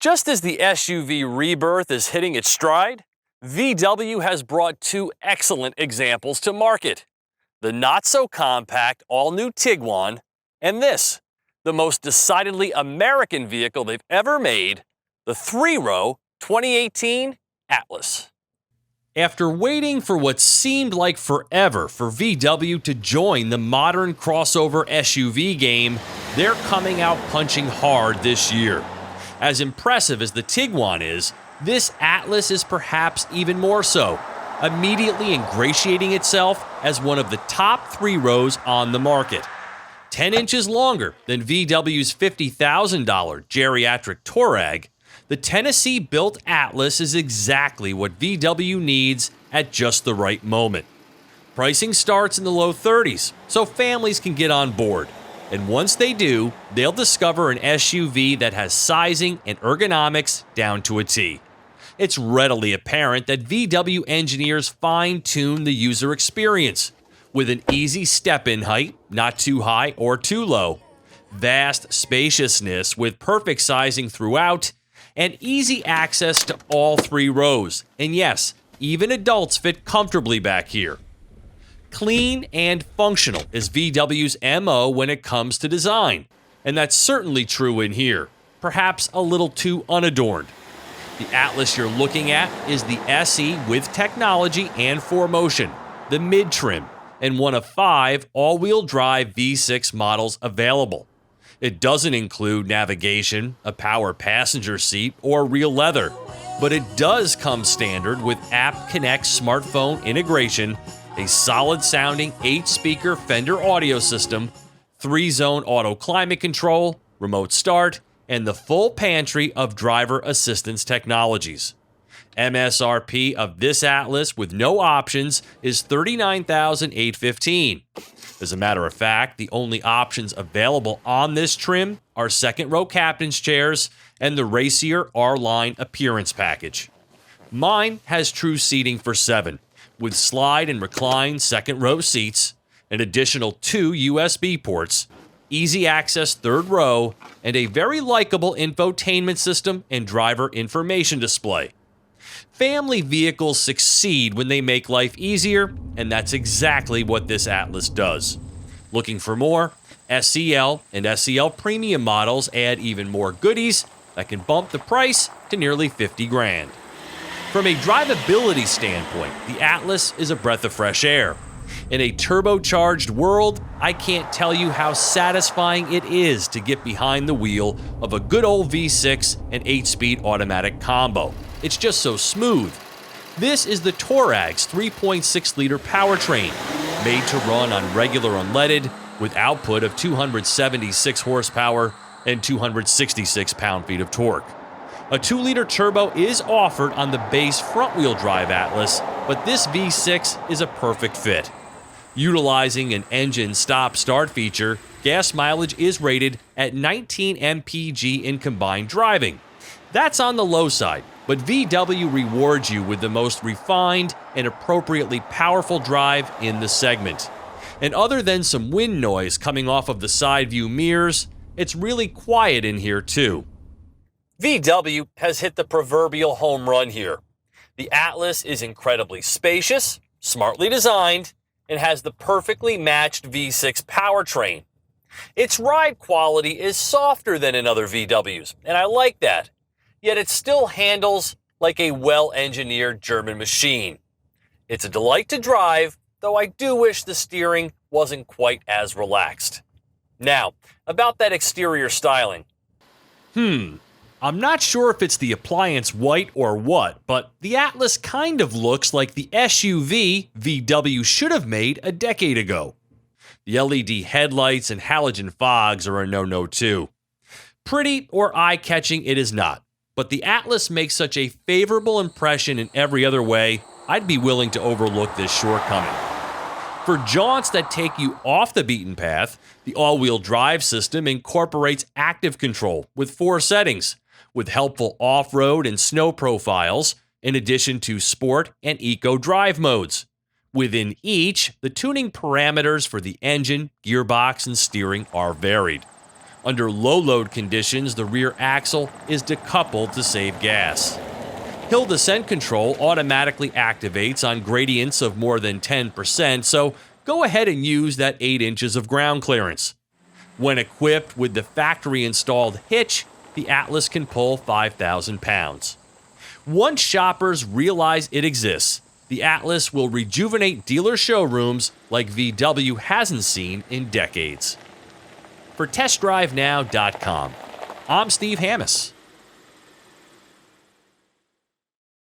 Just as the SUV rebirth is hitting its stride, VW has brought two excellent examples to market. The not-so-compact all-new Tiguan, and this, the most decidedly American vehicle they've ever made, the three-row 2018 Atlas. After waiting for what seemed like forever for VW to join the modern crossover SUV game, they're coming out punching hard this year. As impressive as the Tiguan is, this Atlas is perhaps even more so, immediately ingratiating itself as one of the top three-rows on the market. 10 inches longer than VW's $50,000 geriatric Touareg, the Tennessee-built Atlas is exactly what VW needs at just the right moment. Pricing starts in the low 30s, so families can get on board. And once they do, they'll discover an SUV that has sizing and ergonomics down to a T. It's readily apparent that VW engineers fine-tune the user experience with an easy step-in height, not too high or too low, vast spaciousness with perfect sizing throughout, and easy access to all three rows. And yes, even adults fit comfortably back here. Clean and functional is VW's MO when it comes to design, and that's certainly true in here, perhaps a little too unadorned. The Atlas you're looking at is the SE with technology and 4Motion, the mid-trim, and one of 5 all-wheel drive V6 models available. It doesn't include navigation, a power passenger seat, or real leather, but it does come standard with App Connect smartphone integration, a solid-sounding 8-speaker Fender audio system, 3-zone auto climate control, remote start, and the full pantry of driver assistance technologies. MSRP of this Atlas with no options is $39,815. As a matter of fact, the only options available on this trim are second-row captain's chairs and the racier R-Line appearance package. Mine has true seating for 7, with slide and recline second-row seats, an additional 2 USB ports, easy access third row, and a very likable infotainment system and driver information display. Family vehicles succeed when they make life easier, and that's exactly what this Atlas does. Looking for more? SEL and SEL Premium models add even more goodies that can bump the price to nearly $50,000. From a drivability standpoint, the Atlas is a breath of fresh air. In a turbocharged world, I can't tell you how satisfying it is to get behind the wheel of a good old V6 and 8-speed automatic combo. It's just so smooth. This is the Touareg's 3.6-liter powertrain, made to run on regular unleaded with output of 276 horsepower and 266 pound-feet of torque. A 2-liter turbo is offered on the base front-wheel drive Atlas, but this V6 is a perfect fit. Utilizing an engine stop-start feature, gas mileage is rated at 19 mpg in combined driving. That's on the low side, but VW rewards you with the most refined and appropriately powerful drive in the segment. And other than some wind noise coming off of the side view mirrors, it's really quiet in here too. VW has hit the proverbial home run here. The Atlas is incredibly spacious, smartly designed, and has the perfectly matched V6 powertrain. Its ride quality is softer than in other VWs, and I like that. Yet it still handles like a well-engineered German machine. It's a delight to drive, though I do wish the steering wasn't quite as relaxed. Now, about that exterior styling. I'm not sure if it's the appliance white or what, but the Atlas kind of looks like the SUV VW should have made a decade ago. The LED headlights and halogen fogs are a no-no too. Pretty or eye-catching it is not, but the Atlas makes such a favorable impression in every other way, I'd be willing to overlook this shortcoming. For jaunts that take you off the beaten path, the all-wheel drive system incorporates active control with 4 settings, with helpful off-road and snow profiles, in addition to sport and eco drive modes. Within each, the tuning parameters for the engine, gearbox, and steering are varied. Under low load conditions, the rear axle is decoupled to save gas. Hill descent control automatically activates on gradients of more than 10%, so go ahead and use that 8 inches of ground clearance. When equipped with the factory-installed hitch, the Atlas can pull 5,000 pounds. Once shoppers realize it exists, the Atlas will rejuvenate dealer showrooms like VW hasn't seen in decades. For TestDriveNow.com, I'm Steve Hammis.